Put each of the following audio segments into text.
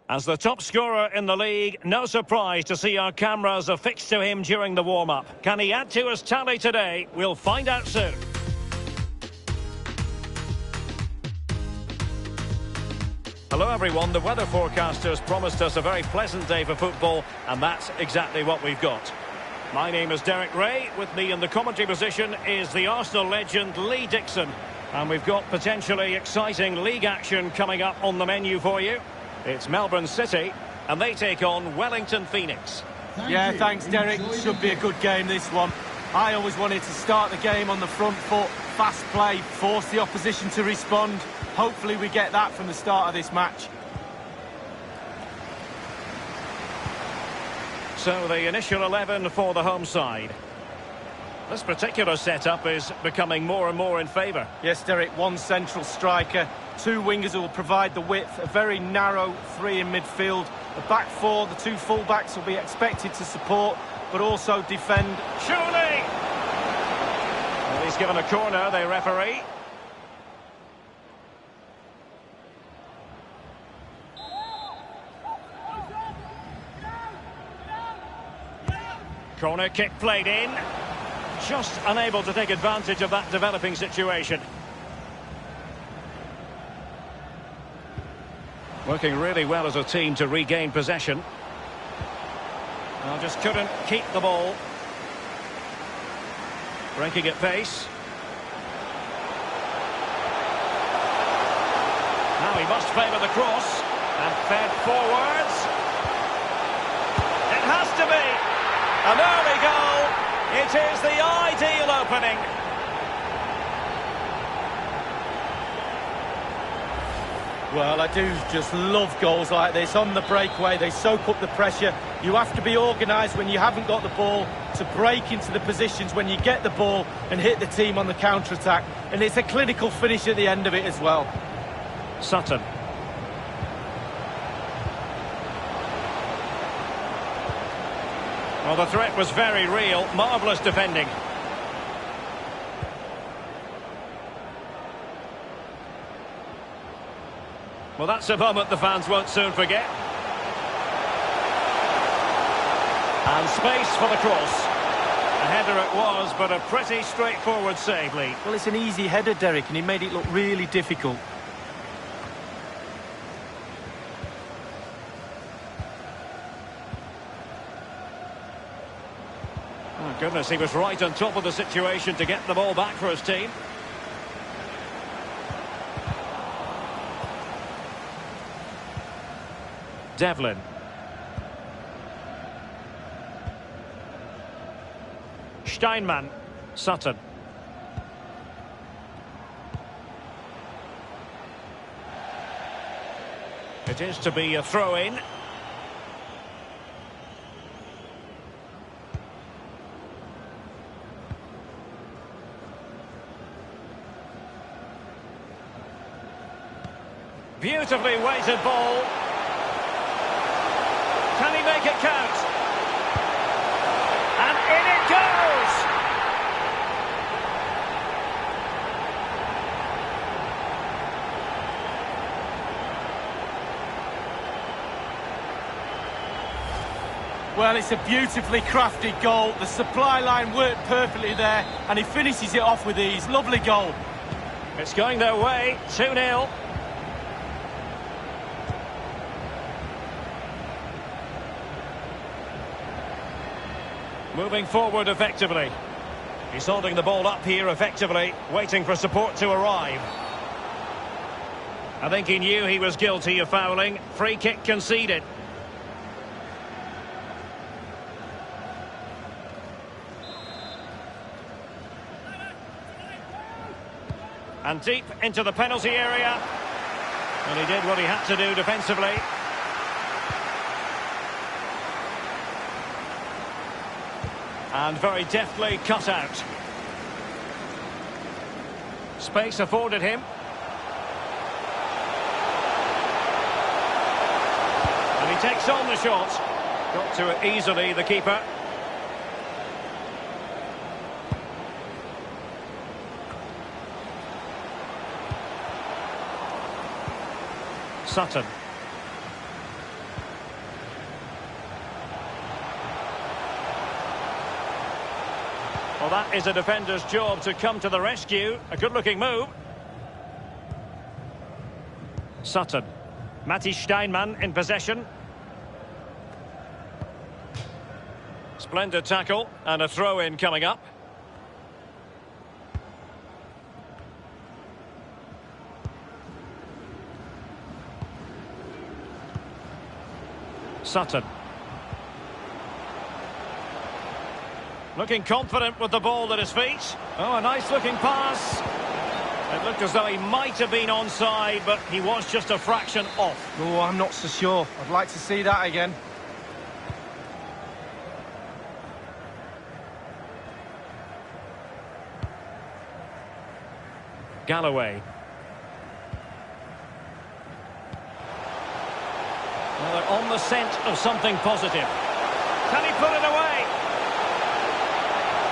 As the top scorer in the league, no surprise to see our cameras affixed to him during the warm-up. Can he add to his tally today? We'll find out soon. Hello everyone, the weather forecasters promised us a very pleasant day for football, and that's exactly what we've got. My name is Derek Ray. With me in the commentary position is the Arsenal legend Lee Dixon. And we've got potentially exciting league action coming up on the menu for you. It's Melbourne City, and they take on Wellington Phoenix. Thanks, Derek. Should be a good game, this one. I always wanted to start the game on the front foot, fast play, force the opposition to respond. Hopefully we get that from the start of this match. So the initial 11 for the home side. This particular setup is becoming more and more in favour. Yes, Derek, one central striker, two wingers who will provide the width, a very narrow three in midfield. The back four, the two full-backs will be expected to support, but also defend. Surely! Well, he's given a corner, the referee. Corner kick played in. Just unable to take advantage of that developing situation. Working really well as a team to regain possession. Well, just couldn't keep the ball. Breaking at pace. Now he must favour the cross. And fed forwards. It has to be. An early goal. It is the ideal opening. Well, I do just love goals like this. On the breakaway, they soak up the pressure. You have to be organised when you haven't got the ball to break into the positions when you get the ball and hit the team on the counter-attack. And it's a clinical finish at the end of it as well. Sutton. Well, the threat was very real. Marvellous defending. Well, that's a moment the fans won't soon forget. And space for the cross. A header it was, but a pretty straightforward save, Lee. Well, it's an easy header, Derek, and he made it look really difficult. Oh, goodness, he was right on top of the situation to get the ball back for his team. Devlin. Steinman. Sutton. It is to be a throw-in. Beautifully weighted ball. Can he make it count? And in it goes! Well, it's a beautifully crafted goal. The supply line worked perfectly there, and he finishes it off with ease. Lovely goal. It's going their way, 2-0. Moving forward effectively. He's holding the ball up here effectively, waiting for support to arrive. I think he knew he was guilty of fouling. Free kick conceded. And deep into the penalty area. And he did what he had to do defensively. And very deftly cut out. Space afforded him. And he takes on the shot. Got to it easily, the keeper. Sutton. Well, that is a defender's job to come to the rescue. A good-looking move. Sutton. Matti Steinmann in possession. Splendid tackle and a throw-in coming up. Sutton. Looking confident with the ball at his feet. Oh, a nice-looking pass. It looked as though he might have been onside, but he was just a fraction off. Oh, I'm not so sure. I'd like to see that again. Galloway. Well, they're on the scent of something positive. Can he put it away?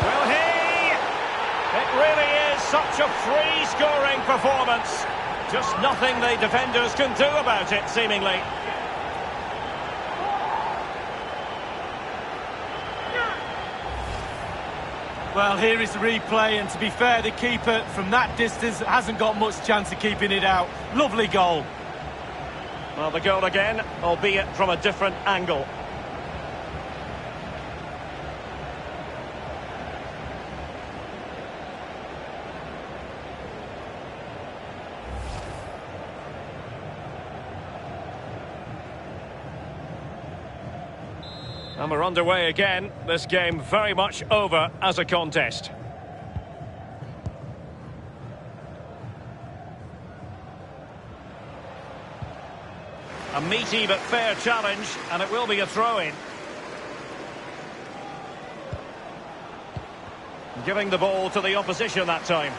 Will he? It really is such a free-scoring performance. Just nothing the defenders can do about it, seemingly. Well, here is the replay, and to be fair, the keeper from that distance hasn't got much chance of keeping it out. Lovely goal. Well, the goal again, albeit from a different angle. And we're underway again. This game very much over as a contest. A meaty but fair challenge, and it will be a throw-in. Giving the ball to the opposition that time.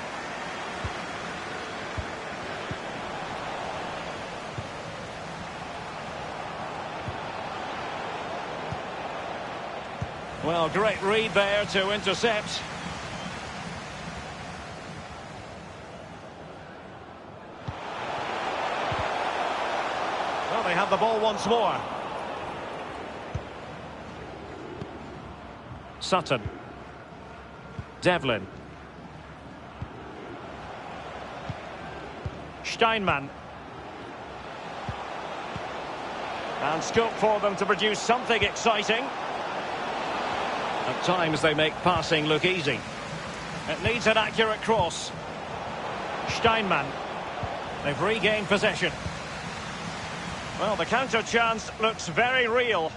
Well, great read there to intercept. Well, they have the ball once more. Sutton. Devlin. Steinmann. And scope for them to produce something exciting. At times they make passing look easy. It needs an accurate cross. Steinmann. They've regained possession. Well, the counter chance looks very real.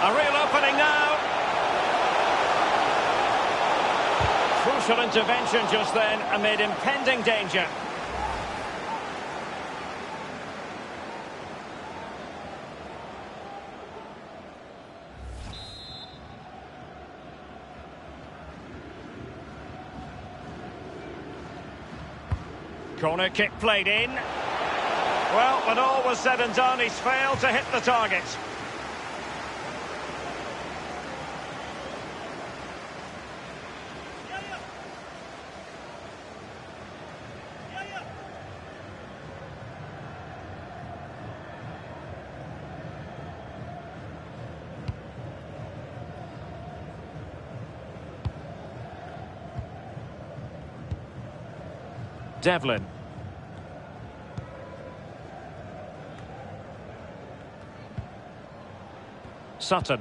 A real opening now. Crucial intervention just then amid impending danger. Corner kick played in. Well, when all was said and done, he's failed to hit the target. Devlin. Sutton.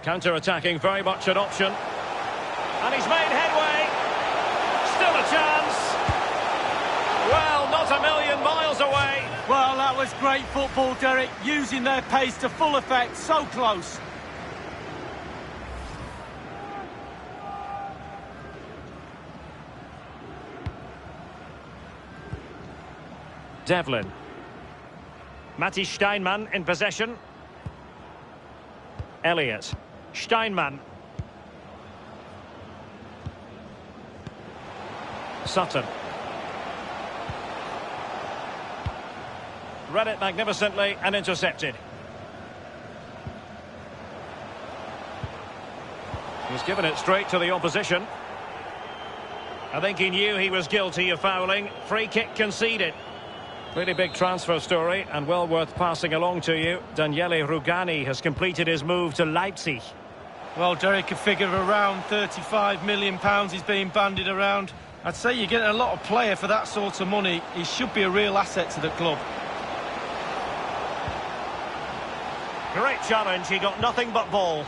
Counter-attacking, very much an option. And he's made headway. Still a chance. Well, not a million miles away. Well, that was great football, Derek. Using their pace to full effect. So close. Devlin. Matti Steinmann in possession. Elliott. Steinmann. Sutton. Read it magnificently and intercepted. He's given it straight to the opposition. I think he knew he was guilty of fouling. Free kick conceded. Really big transfer story and well worth passing along to you. Daniele Rugani has completed his move to Leipzig. Well, Derek, a figure of around £35 million is being bandied around. I'd say you're getting a lot of player for that sort of money. He should be a real asset to the club. Great challenge, he got nothing but ball.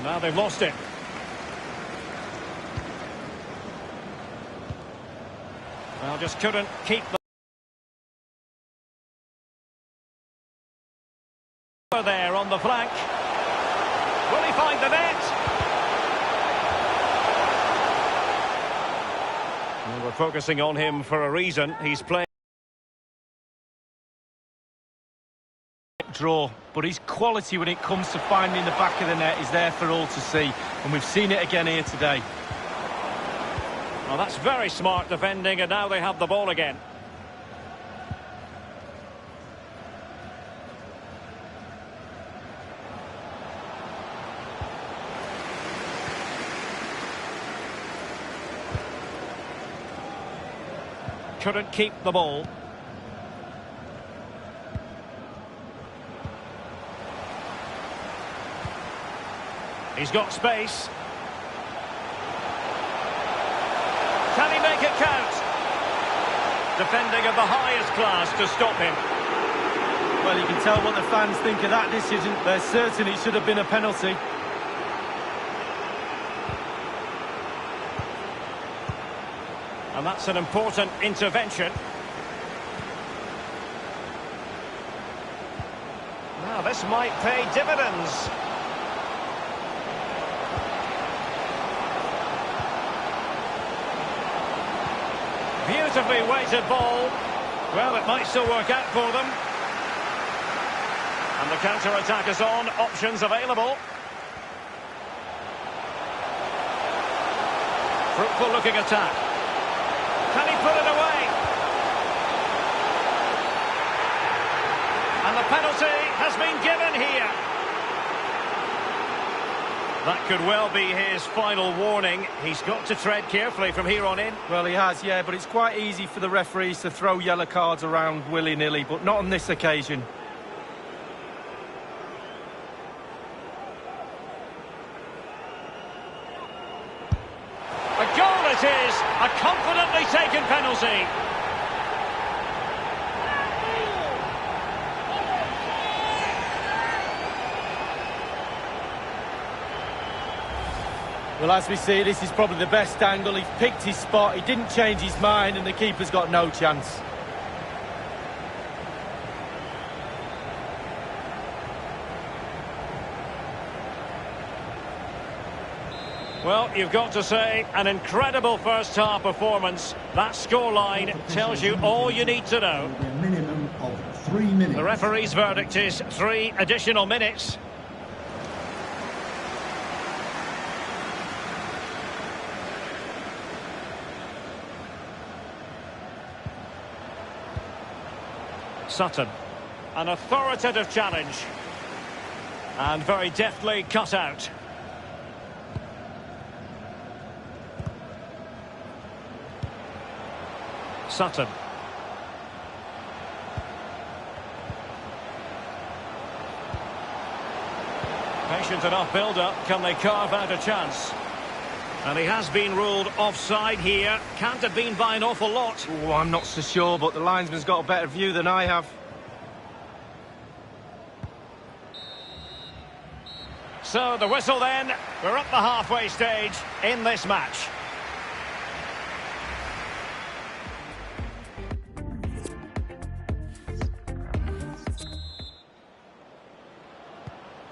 Now they've lost it. Well, just couldn't keep the there on the flank. Will he find the net? Well, we're focusing on him for a reason. He's playing Draw, but his quality when it comes to finding the back of the net is there for all to see, and we've seen it again here today. Well, that's very smart defending, and now they have the ball again. Couldn't keep the ball. He's got space. Can he make it count? Defending of the highest class to stop him. Well, you can tell what the fans think of that decision. They're certain it should have been a penalty. And that's an important intervention. Now, this might pay dividends. Beautifully weighted ball. Well, it might still work out for them. And the counter-attack is on. Options available. Fruitful looking attack. Can he put it away? And the penalty has been given here. That could well be his final warning. He's got to tread carefully from here on in. Well, he has, yeah, but it's quite easy for the referees to throw yellow cards around willy-nilly, but not on this occasion. A goal it is! A confidently taken penalty. Well, as we see, this is probably the best angle. He's picked his spot, he didn't change his mind, and the keeper's got no chance. Well, you've got to say, an incredible first-half performance. That scoreline tells you all you need to know. A minimum of 3 minutes. The referee's verdict is 3 additional minutes. Sutton. An authoritative challenge. And very deftly cut out. Sutton. Patient enough build-up. Can they carve out a chance? And he has been ruled offside here. Can't have been by an awful lot. Oh, I'm not so sure, but the linesman's got a better view than I have. So the whistle then. We're up the halfway stage in this match.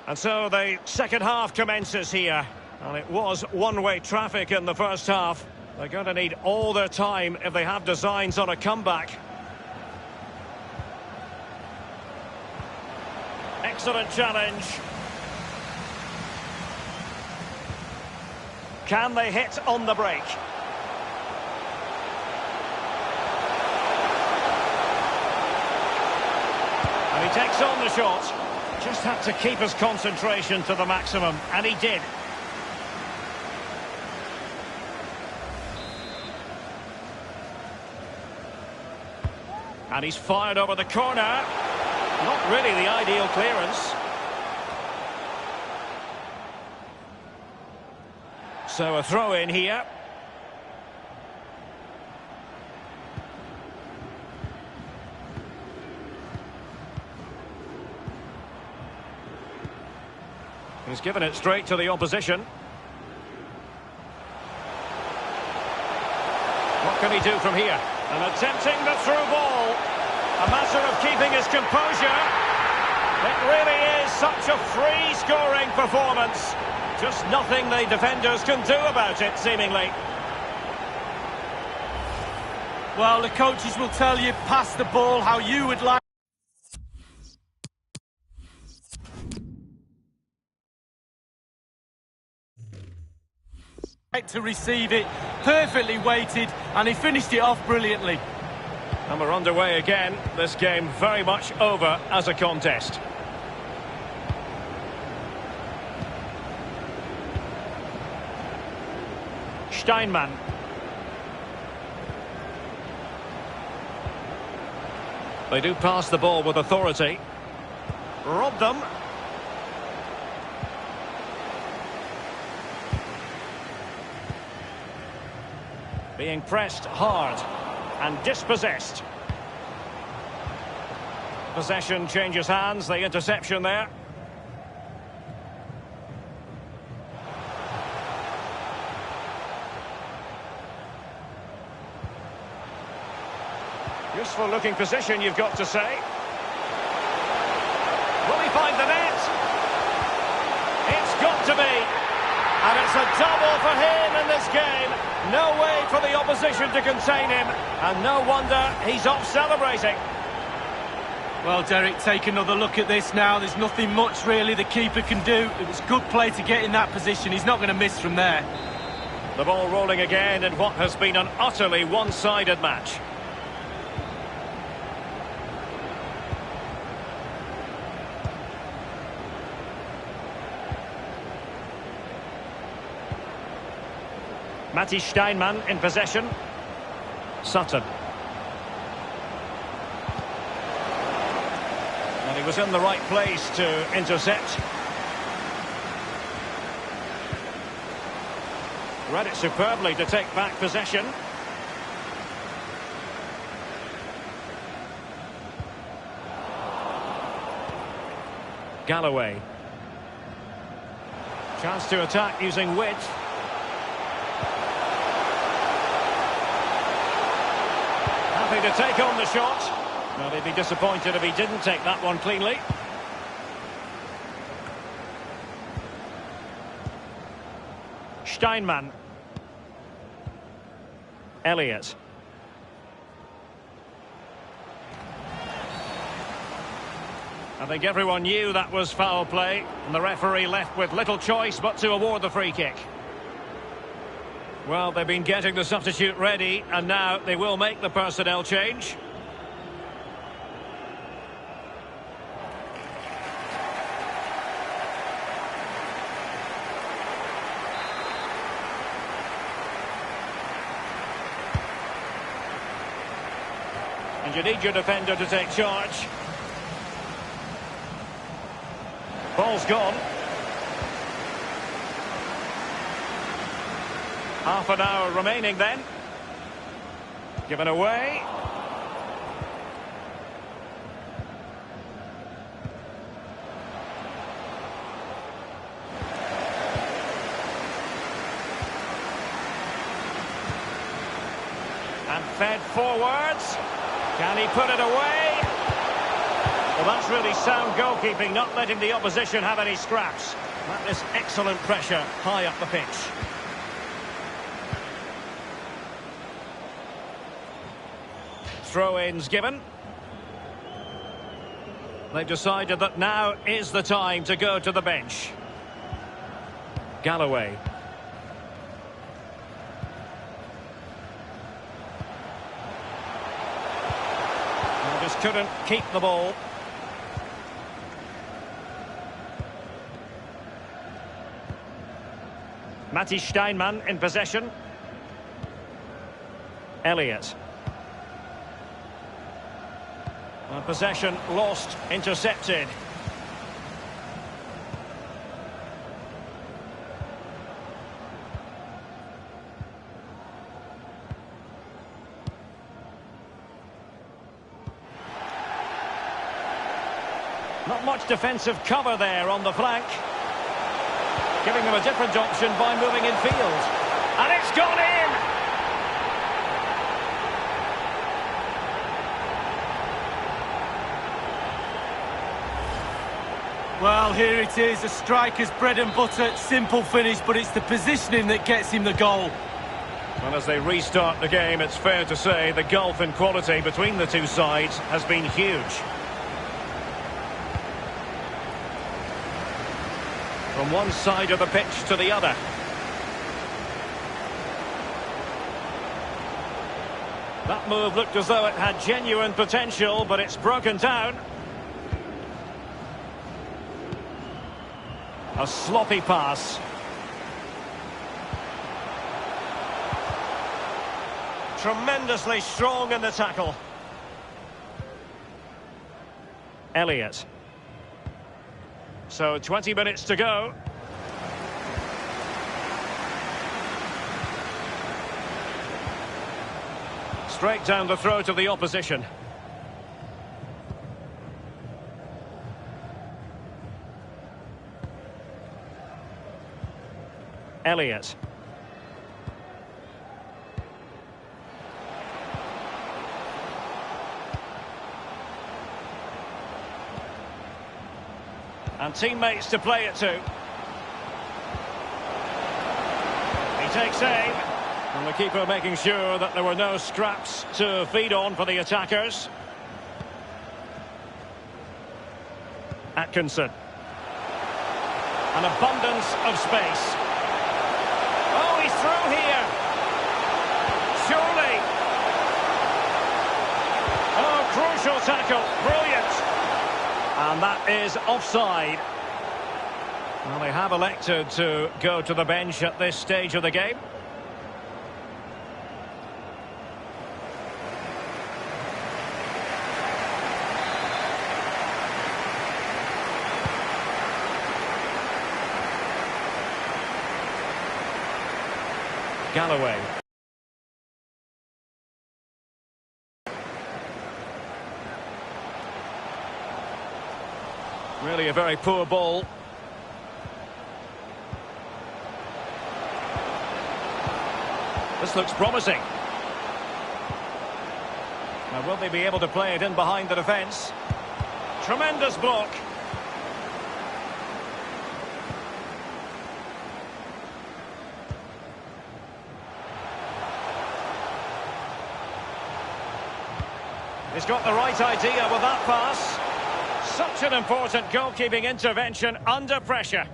And so the second half commences here. And it was one-way traffic in the first half. They're going to need all their time if they have designs on a comeback. Excellent challenge. Can they hit on the break? And he takes on the shot. Just had to keep his concentration to the maximum, and he did. And he's fired over the corner. Not really the ideal clearance. So a throw in here. He's given it straight to the opposition. What can he do from here? And attempting the through ball. A matter of keeping his composure. It really is such a free-scoring performance. Just nothing the defenders can do about it, seemingly. Well, the coaches will tell you, pass the ball how you would like to receive it. Perfectly weighted, and he finished it off brilliantly. And we're underway again. This game very much over as a contest. Steinmann. They do pass the ball with authority. Rob them. Being pressed hard and dispossessed. Possession changes hands, the interception there. Useful looking position, you've got to say. Will he find the net? It's got to be. And it's a double for him in this game. No way for the opposition to contain him. And no wonder he's off celebrating. Well, Derek, take another look at this now. There's nothing much really the keeper can do. It was good play to get in that position. He's not going to miss from there. The ball rolling again in what has been an utterly one-sided match. Matti Steinmann in possession. Sutton. And he was in the right place to intercept. Read it superbly to take back possession. Galloway. Chance to attack using width. Happy to take on the shot. Well, he'd be disappointed if he didn't take that one cleanly. Steinmann. Elliott. I think everyone knew that was foul play, and the referee left with little choice but to award the free kick. Well, they've been getting the substitute ready, and now they will make the personnel change. And you need your defender to take charge. Ball's gone. Half an hour remaining then. Given away. And fed forwards. Can he put it away? Well, that's really sound goalkeeping, not letting the opposition have any scraps. That is excellent pressure high up the pitch. Throw-ins given. They've decided that now is the time to go to the bench. Galloway. couldn't keep the ball. Matti Steinmann in possession. Elliott. Possession lost, intercepted. Not much defensive cover there on the flank. Giving them a different option by moving in field. And it's gone in! Well, here it is, a striker's bread and butter, simple finish, but it's the positioning that gets him the goal. Well, as they restart the game, it's fair to say the gulf in quality between the two sides has been huge. From one side of the pitch to the other. That move looked as though it had genuine potential, but it's broken down. A sloppy pass. Tremendously strong in the tackle. Elliott. So 20 minutes to go. Straight down the throat of the opposition. Elliott. And teammates to play it to. He takes aim. And the keeper making sure that there were no scraps to feed on for the attackers. Atkinson. An abundance of space. Oh, he's through here. Surely. Oh, crucial tackle. Brilliant. And that is offside. Well, they have elected to go to the bench at this stage of the game. Galloway. Really a very poor ball. This looks promising. Now, will they be able to play it in behind the defence? Tremendous block. He's got the right idea with that pass. Such an important goalkeeping intervention under pressure.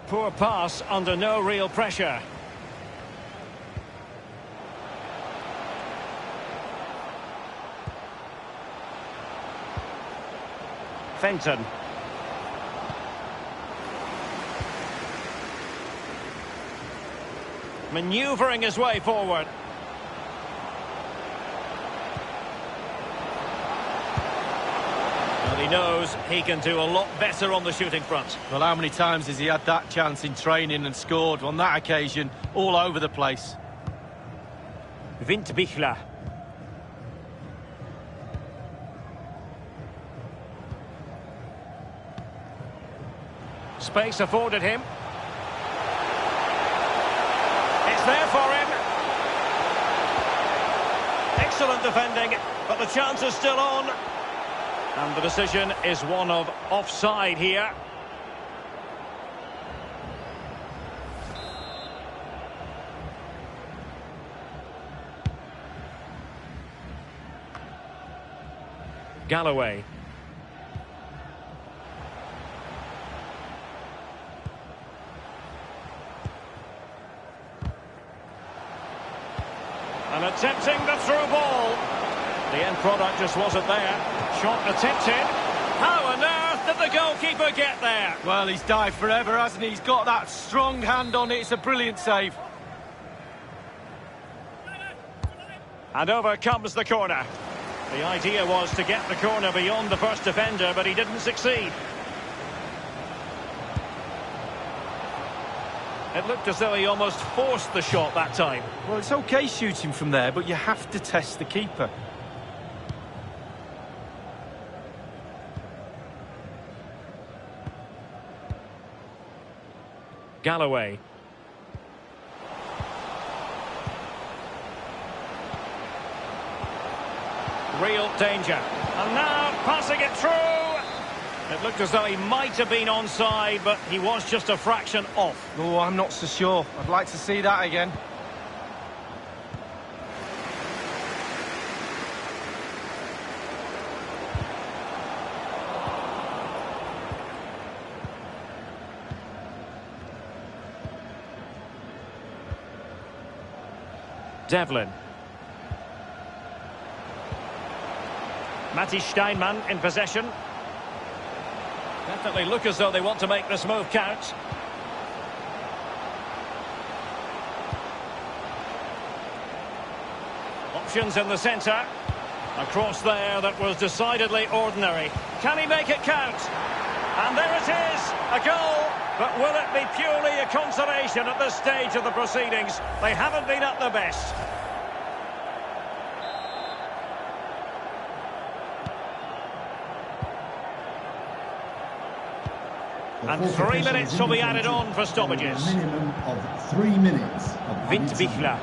Poor pass under no real pressure. Fenton. Manoeuvring his way forward. Well, he knows he can do a lot better on the shooting front. Well, how many times has he had that chance in training and scored? On that occasion, all over the place. Windbichler. Space afforded him. It's there for him. Excellent defending, but the chance is still on. And the decision is one of offside here. Galloway. And attempting the through ball. The end product just wasn't there. Shot attempted. How on earth did the goalkeeper get there? Well, he's dived forever, hasn't he? He's got that strong hand on it. It's a brilliant save. And over comes the corner. The idea was to get the corner beyond the first defender, but he didn't succeed. It looked as though he almost forced the shot that time. Well, it's okay shooting from there, but you have to test the keeper. Galloway. Real danger. And now passing it through. It looked as though he might have been onside, but he was just a fraction off. Oh, I'm not so sure. I'd like to see that again. Devlin. Matty Steinmann in possession. Definitely look as though they want to make this move count. Options in the centre. A cross there that was decidedly ordinary. Can he make it count? And there it is, a goal. But will it be purely a consolation at this stage of the proceedings? They haven't been at their best. And 3 minutes will be added on for stoppages. A minimum of 3 minutes. Windbichler.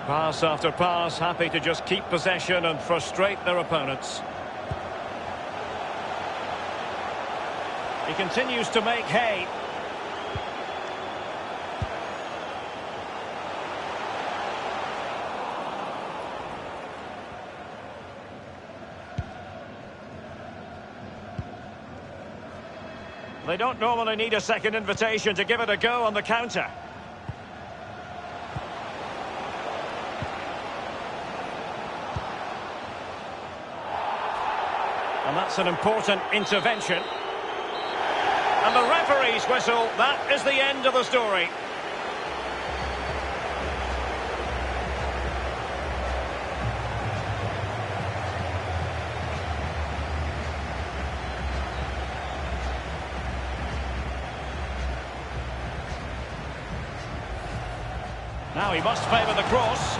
Pass after pass, happy to just keep possession and frustrate their opponents. He continues to make hay. They don't normally need a second invitation to give it a go on the counter. And that's an important intervention. And the referee's whistle, that is the end of the story. Now he must favour the cross.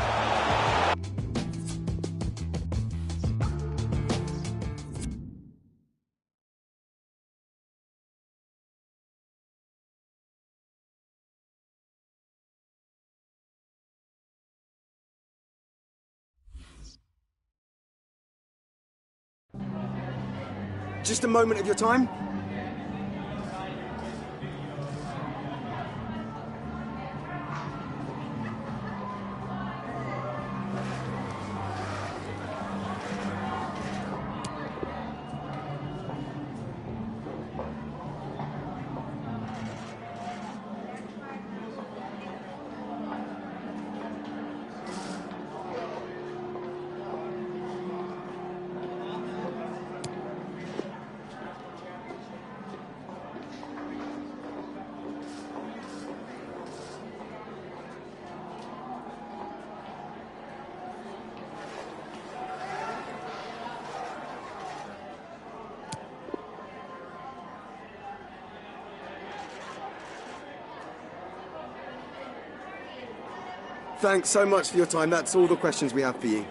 Just a moment of your time. Thanks so much for your time. That's all the questions we have for you.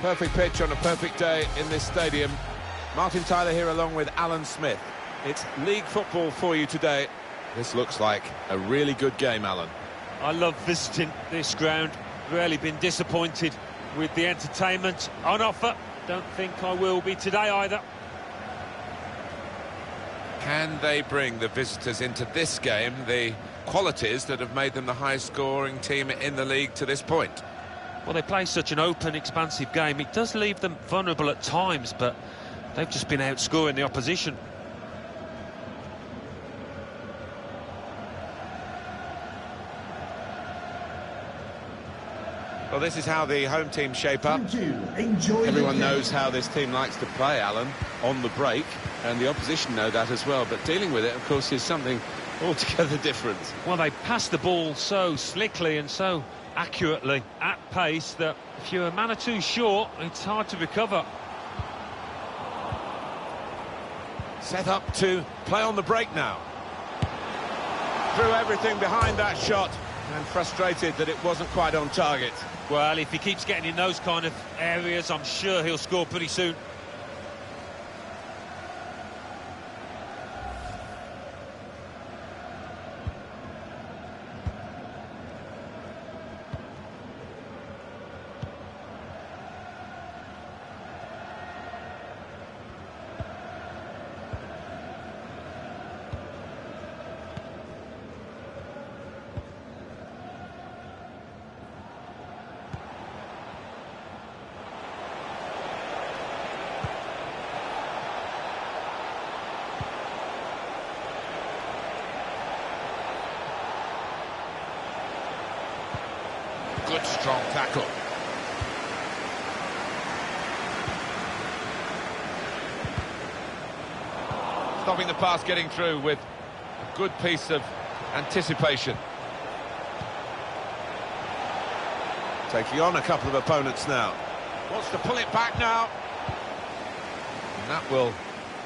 Perfect pitch on a perfect day in this stadium. Martin Tyler here along with Alan Smith. It's league football for you today. This looks like a really good game, Alan. I love visiting this ground. Rarely been disappointed with the entertainment on offer. Don't think I will be today either. Can they bring the visitors into this game the qualities that have made them the highest scoring team in the league to this point? Well, they play such an open, expansive game. It does leave them vulnerable at times, but They've just been outscoring the opposition. Well, this is how the home team shape up. Thank you. Enjoy Everyone the game. knows how this team likes to play, Alan, on the break, and the opposition know that as well. But dealing with it, of course, is something altogether different. Well, they pass the ball so slickly and so accurately at pace that if you're a man or two short, it's hard to recover. Set up to play on the break now. Threw everything behind that shot and frustrated that it wasn't quite on target. Well, if he keeps getting in those kind of areas, I'm sure he'll score pretty soon. Good strong tackle. Stopping the pass getting through with a good piece of anticipation. Taking on a couple of opponents now. Wants to pull it back now. And that will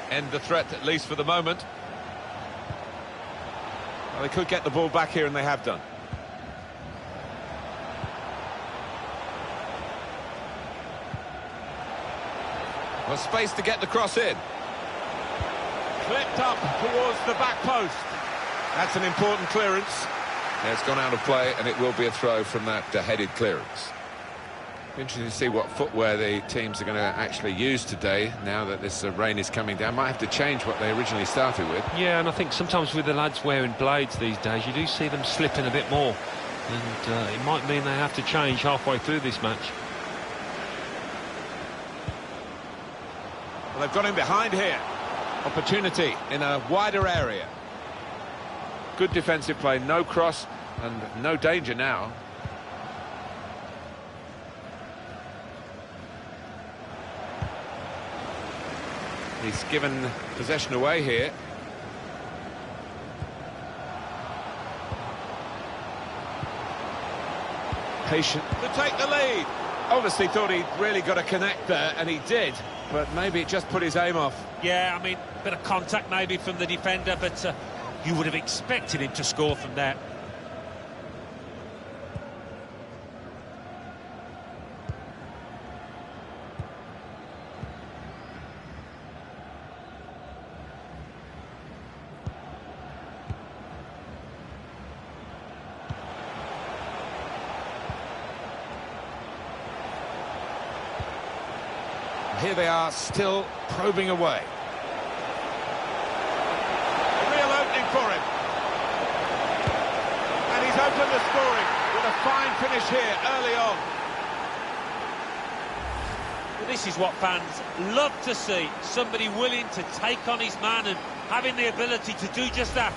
end the threat, at least for the moment. Well, they could get the ball back here, and they have done. Well, space to get the cross in. Clipped up towards the back post. That's an important clearance. Yeah, it's gone out of play, and it will be a throw from that headed clearance. Interesting to see what footwear the teams are going to actually use today, now that this rain is coming down. Might have to change what they originally started with. Yeah, and I think sometimes with the lads wearing blades these days, you do see them slipping a bit more. And it might mean they have to change halfway through this match. Well, they've got him behind here. Opportunity in a wider area. Good defensive play, no cross and no danger now. He's given possession away here. Patient to take the lead. Obviously thought he'd really got to connect there, and he did. But maybe it just put his aim off. Yeah, I mean, a bit of contact maybe from the defender, but you would have expected him to score from there. Here they are, still probing away. A real opening for him. And he's opened the scoring with a fine finish here early on. Well, this is what fans love to see. Somebody willing to take on his man and having the ability to do just that.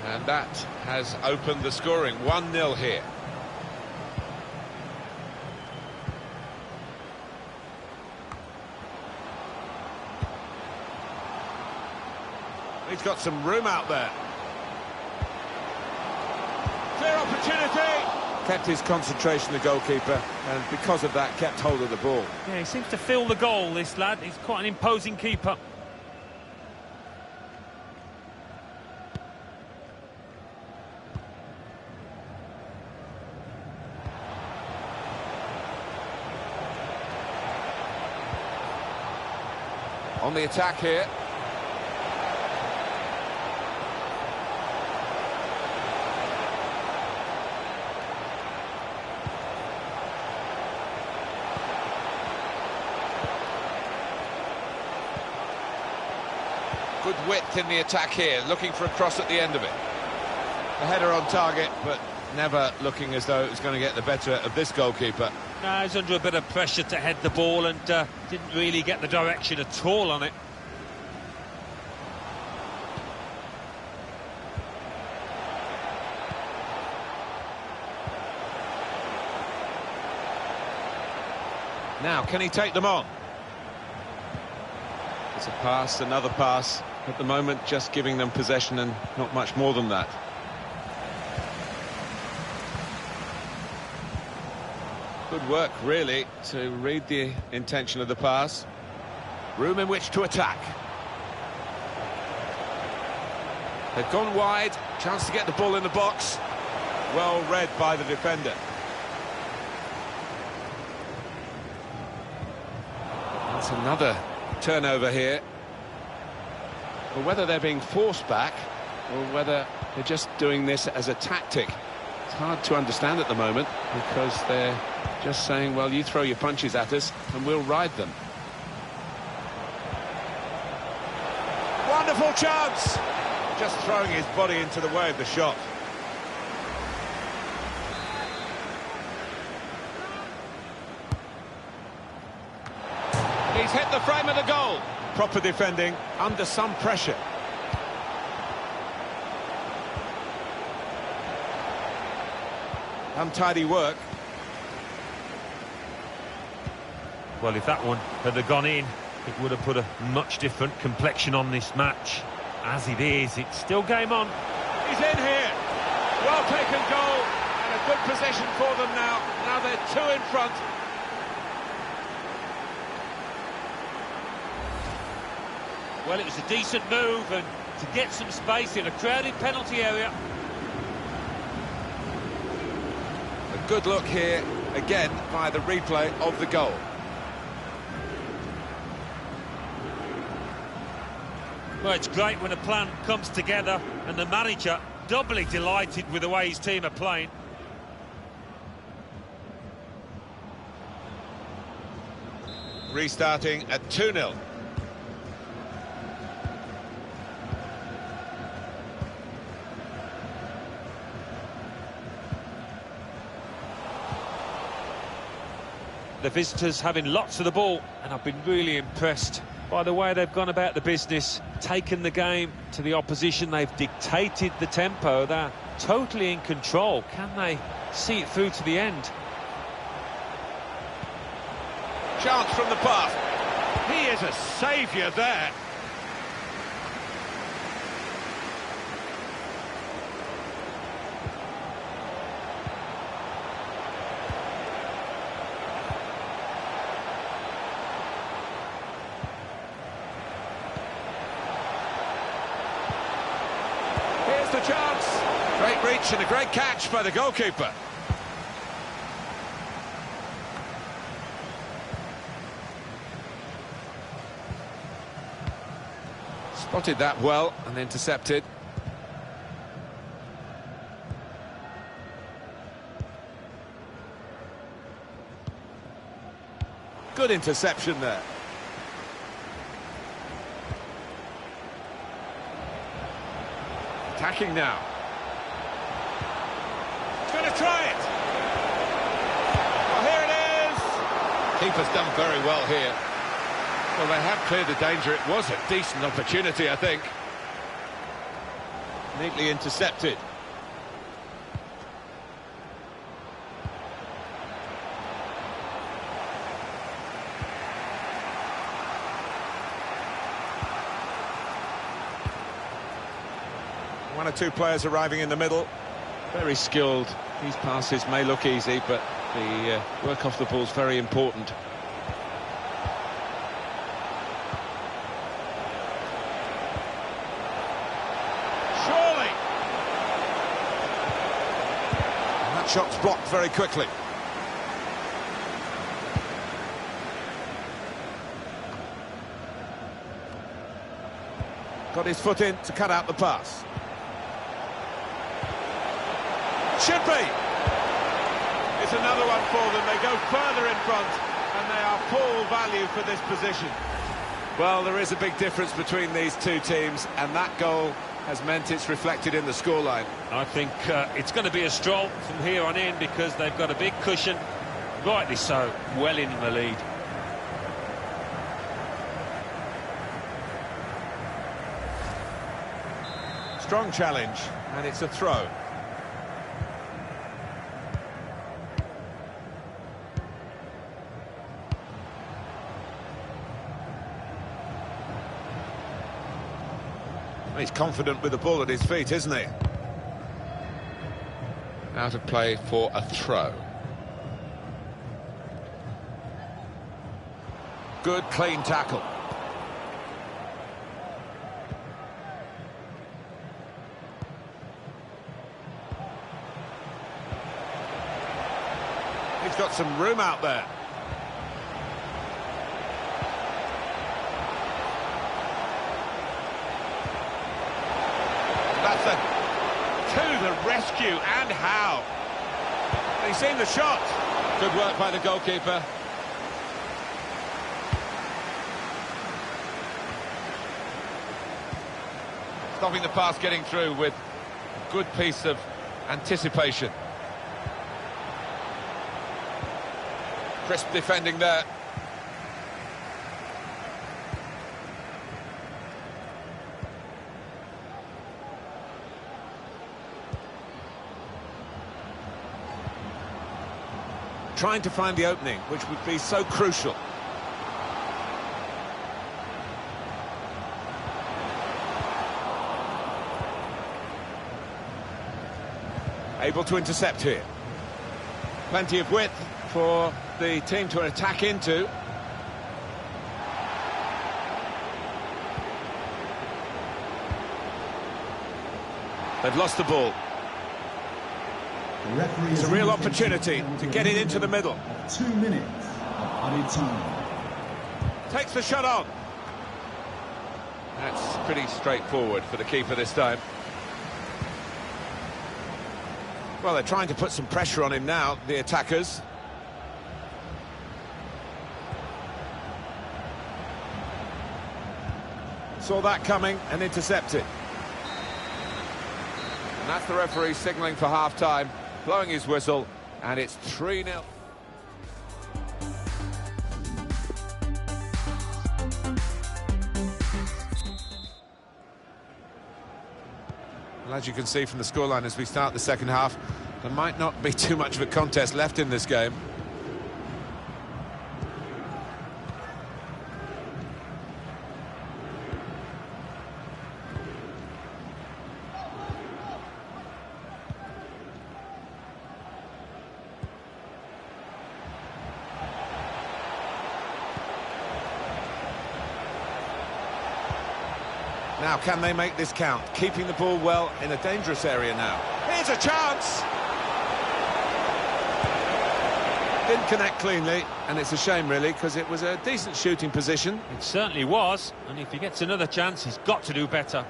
And that has opened the scoring. 1-0 here. He's got some room out there. Clear opportunity. Kept his concentration, the goalkeeper, and because of that, kept hold of the ball. Yeah, he seems to feel the goal, this lad. He's quite an imposing keeper. On the attack here. Good width in the attack here, looking for a cross at the end of it. The header on target, but never looking as though it was going to get the better of this goalkeeper. No, he's under a bit of pressure to head the ball and didn't really get the direction at all on it. Now, can he take them on? It's a pass, another pass. At the moment, just giving them possession and not much more than that. Good work, really, to read the intention of the pass. Room in which to attack. They've gone wide, chance to get the ball in the box. Well read by the defender. That's another turnover here. But whether they're being forced back or whether they're just doing this as a tactic, it's hard to understand at the moment, because they're just saying, well, you throw your punches at us and we'll ride them. Wonderful chance! Just throwing his body into the way of the shot. He's hit the frame of the goal. Proper defending under some pressure. Untidy work. Well, if that one had gone in, it would have put a much different complexion on this match. As it is, it's still game on. He's in here. Well taken goal, and a good position for them now. Now they're two in front. Well, it was a decent move, and to get some space in a crowded penalty area. A good look here, again, by the replay of the goal. Well, it's great when a plan comes together, and the manager doubly delighted with the way his team are playing. Restarting at 2-0. The visitors having lots of the ball, and I've been really impressed by the way they've gone about the business, taken the game to the opposition. They've dictated the tempo. They're totally in control. Can they see it through to the end? Chance from the pass. He is a saviour there. Here's the chance. Great reach and a great catch by the goalkeeper. Spotted that well and intercepted. Good interception there. Attacking now. He's going to try it. Well, here it is. Keeper's done very well here. Well, they have cleared the danger. It was a decent opportunity, I think. Neatly intercepted. One or two players arriving in the middle. Very skilled. These passes may look easy, but the work off the ball is very important. Surely! And that shot's blocked very quickly. Got his foot in to cut out the pass. Should be. It's another one for them. They go further in front, and they are full value for this position. Well, there is a big difference between these two teams, and that goal has meant it's reflected in the scoreline. I think it's going to be a stroll from here on in, because they've got a big cushion. Rightly so, well in the lead. Strong challenge, and it's a throw. He's confident with the ball at his feet, isn't he? Out of play for a throw. Good, clean tackle. He's got some room out there. That's to the rescue, and how? He's seen the shot. Good work by the goalkeeper. Stopping the pass getting through with a good piece of anticipation. Crisp defending there. Trying to find the opening, which would be so crucial. Able to intercept here. Plenty of width for the team to attack into. They've lost the ball. It's a real opportunity to get it into the middle. 2 minutes of added time. Takes the shot on. That's pretty straightforward for the keeper this time. Well, they're trying to put some pressure on him now, the attackers. Saw that coming and intercepted. And that's the referee signalling for half-time, blowing his whistle, and it's 3-0. Well, as you can see from the scoreline as we start the second half, there might not be too much of a contest left in this game. Now, can they make this count? Keeping the ball well in a dangerous area now. Here's a chance! Didn't connect cleanly, and it's a shame, really, because it was a decent shooting position. It certainly was, and if he gets another chance, he's got to do better.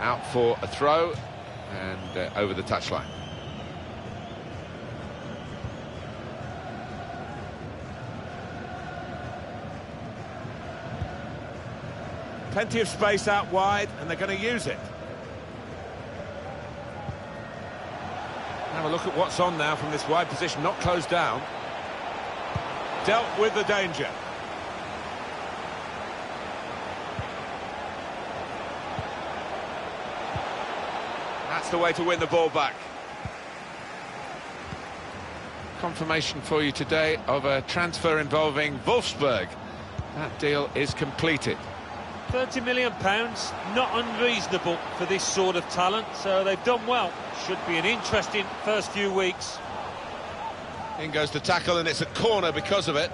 Out for a throw, and over the touchline. Plenty of space out wide, and they're going to use it. Have a look at what's on now from this wide position, not closed down. Dealt with the danger. That's the way to win the ball back. Confirmation for you today of a transfer involving Wolfsburg. That deal is completed. £30 million, not unreasonable for this sort of talent, so they've done well. Should be an interesting first few weeks. In goes the tackle, and it's a corner because of it.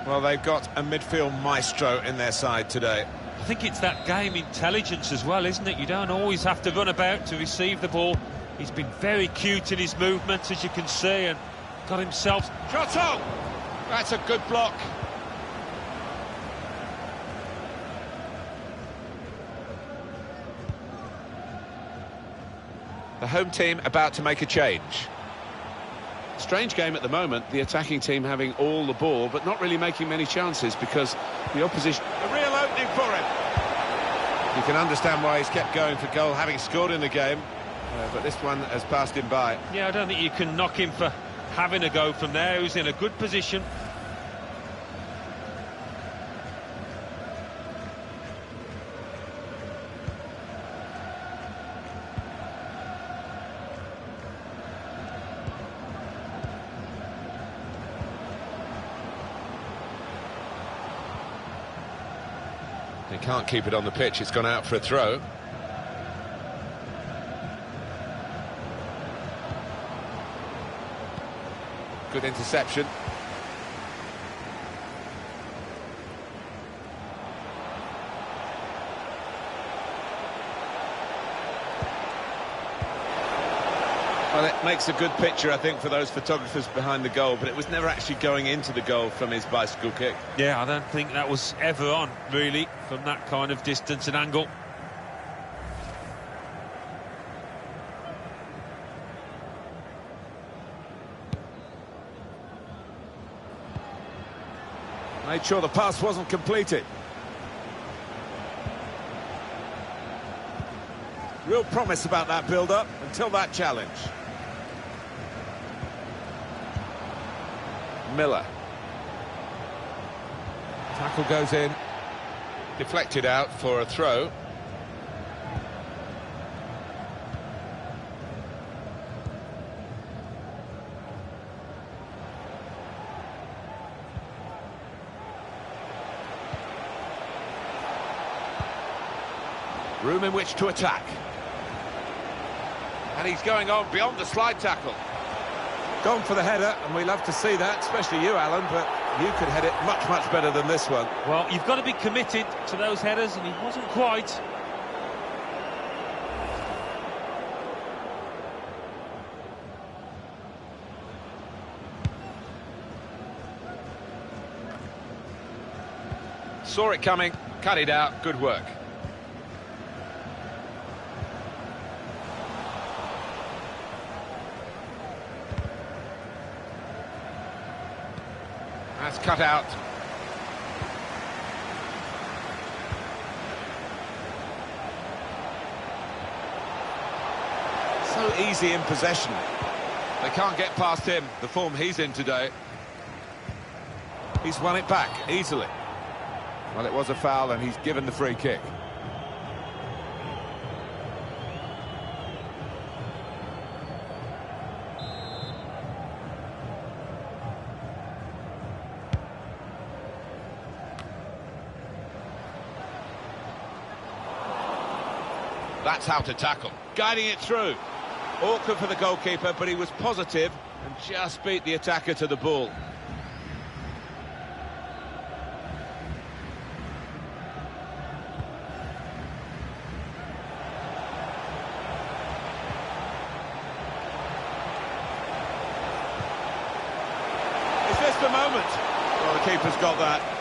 Well, they've got a midfield maestro in their side today. I think it's that game intelligence as well, isn't it? You don't always have to run about to receive the ball. He's been very cute in his movements, as you can see, and got himself... Shot on! That's a good block. The home team about to make a change. Strange game at the moment, the attacking team having all the ball, but not really making many chances because the opposition... A real opening for him. You can understand why he's kept going for goal, having scored in the game. But this one has passed him by. Yeah, I don't think you can knock him for having a go from there. He's in a good position. He can't keep it on the pitch, it's gone out for a throw. Good interception. Well, it makes a good picture, I think, for those photographers behind the goal, but it was never actually going into the goal from his bicycle kick. Yeah, I don't think that was ever on, really, from that kind of distance and angle. Made sure the pass wasn't completed. Real promise about that build-up until that challenge. Miller. Tackle goes in. Deflected out for a throw. Room in which to attack. And he's going on beyond the slide tackle. Gone for the header, and we love to see that, especially you, Alan, but you could head it much, much better than this one. Well, you've got to be committed to those headers, and he wasn't quite. Saw it coming, cut it out, good work. That's cut out. So easy in possession. They can't get past him, the form he's in today. He's won it back easily. Well, it was a foul and he's given the free kick. That's how to tackle. Guiding it through. Awkward for the goalkeeper, but he was positive and just beat the attacker to the ball. Is this the moment? Well, the keeper's got that.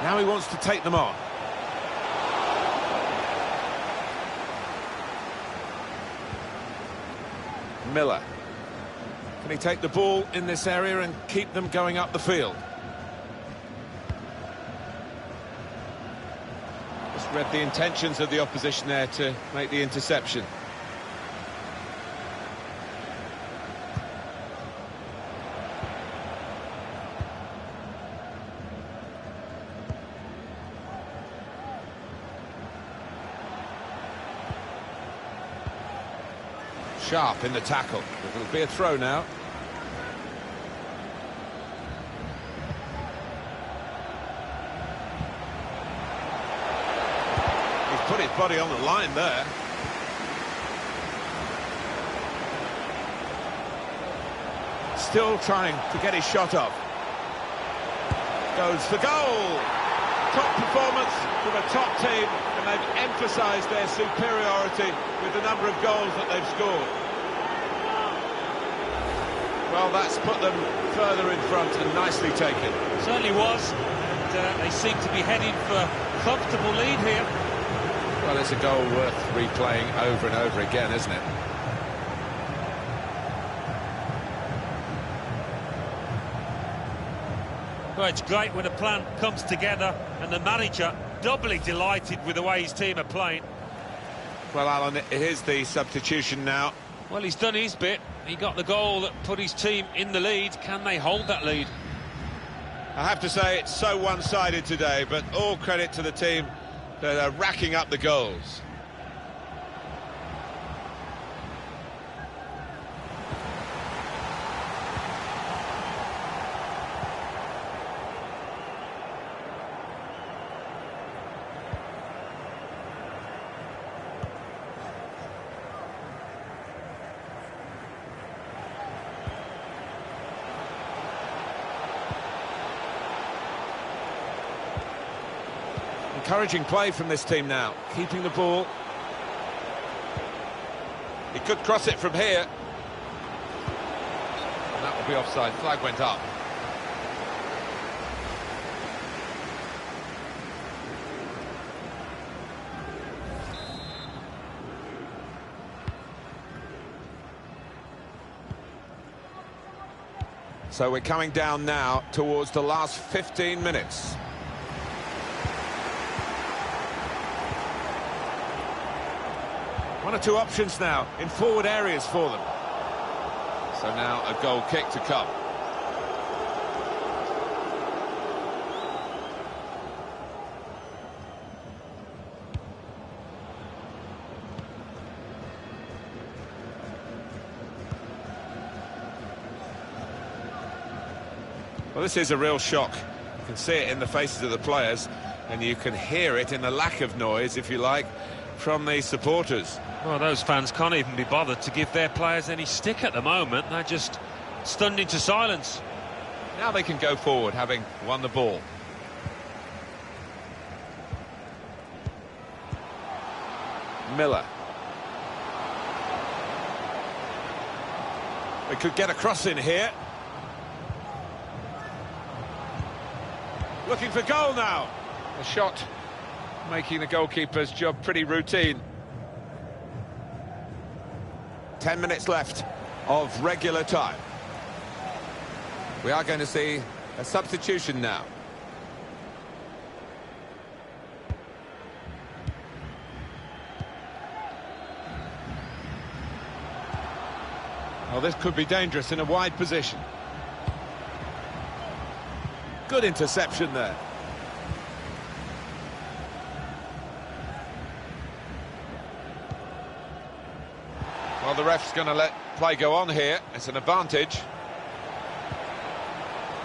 Now he wants to take them on. Miller. Can he take the ball in this area and keep them going up the field? Just read the intentions of the opposition there to make the interception. Sharp in the tackle. It'll be a throw now. He's put his body on the line there. Still trying to get his shot off. Goes for goal. top performance from a top team, and they've emphasised their superiority with the number of goals that they've scored. Well, that's put them further in front and nicely taken. Certainly was, and they seem to be heading for a comfortable lead here. Well, it's a goal worth replaying over and over again, isn't it? Well, it's great when a plan comes together, and the manager doubly delighted with the way his team are playing. Well, Alan, here's the substitution now. Well, he's done his bit. He got the goal that put his team in the lead. Can they hold that lead? I have to say it's so one-sided today, but all credit to the team that are racking up the goals. Encouraging play from this team now, keeping the ball. He could cross it from here. And that will be offside. Flag went up. So we're coming down now towards the last 15 minutes. One or two options now in forward areas for them. So now a goal kick to come. Well, this is a real shock. You can see it in the faces of the players, and you can hear it in the lack of noise, if you like, from the supporters. Well, those fans can't even be bothered to give their players any stick at the moment. They're just stunned into silence. Now they can go forward, having won the ball. Miller. They could get a cross in here. Looking for goal now. A shot making the goalkeeper's job pretty routine. 10 minutes left of regular time. We are going to see a substitution now. Oh, this could be dangerous in a wide position. Good interception there. Well, the ref's going to let play go on here. It's an advantage.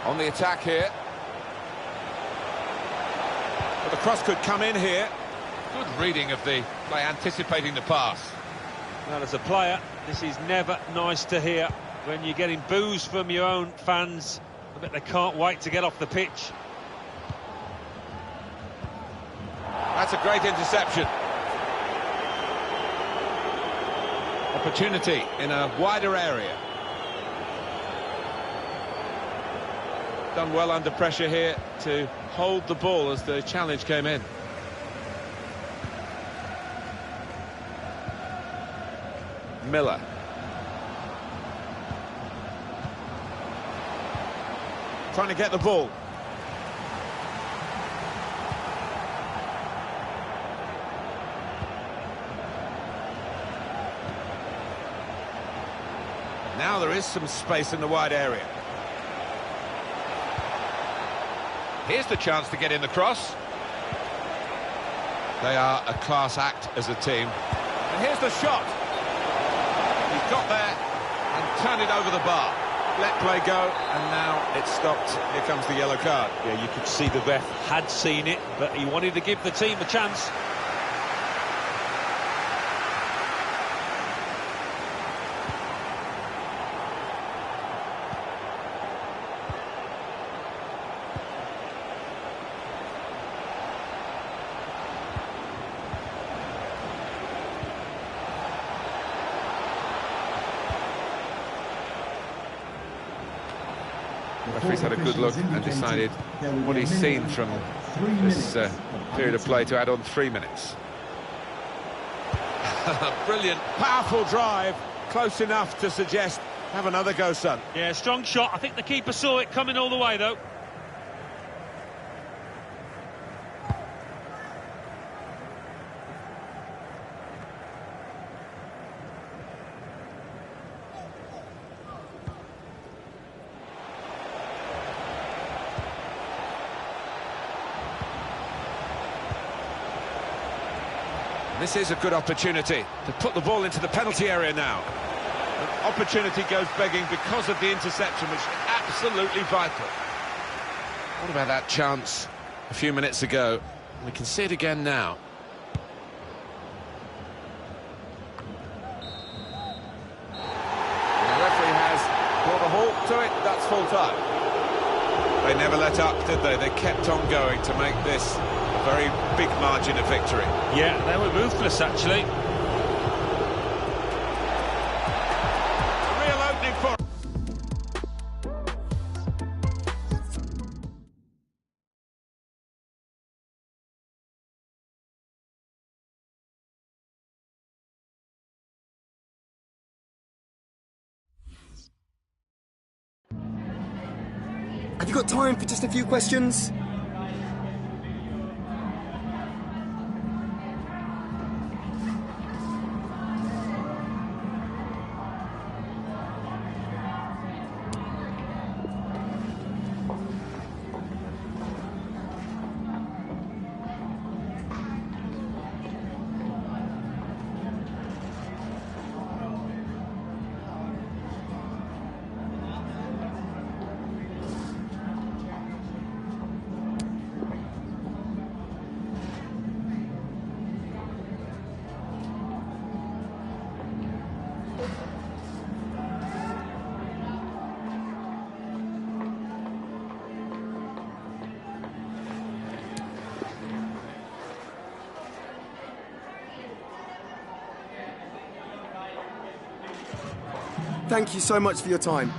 On the attack here. But the cross could come in here. Good reading of the play, anticipating the pass. Well, as a player, this is never nice to hear when you're getting boos from your own fans. I bet they can't wait to get off the pitch. That's a great interception. Opportunity in a wider area. Done well under pressure here to hold the ball as the challenge came in. Miller. Trying to get the ball. Now there is some space in the wide area. Here's the chance to get in the cross. They are a class act as a team. And here's the shot. He's got there and turned it over the bar. Let play go, and now it's stopped. Here comes the yellow card. Yeah, you could see the ref had seen it, but he wanted to give the team a chance. Referee's had a good look and decided what he's seen from this period of play to add on 3 minutes. Brilliant, powerful drive, close enough to suggest, have another go, son. Yeah, strong shot. I think the keeper saw it coming all the way, though. This is a good opportunity to put the ball into the penalty area now. An opportunity goes begging because of the interception, which is absolutely vital. What about that chance a few minutes ago? We can see it again now. The referee has brought a halt to it. That's full time. They never let up, did they? They kept on going to make this a very big margin of victory. Yeah, they were ruthless, actually. A real opening for... Have you got time for just a few questions? Thank you so much for your time.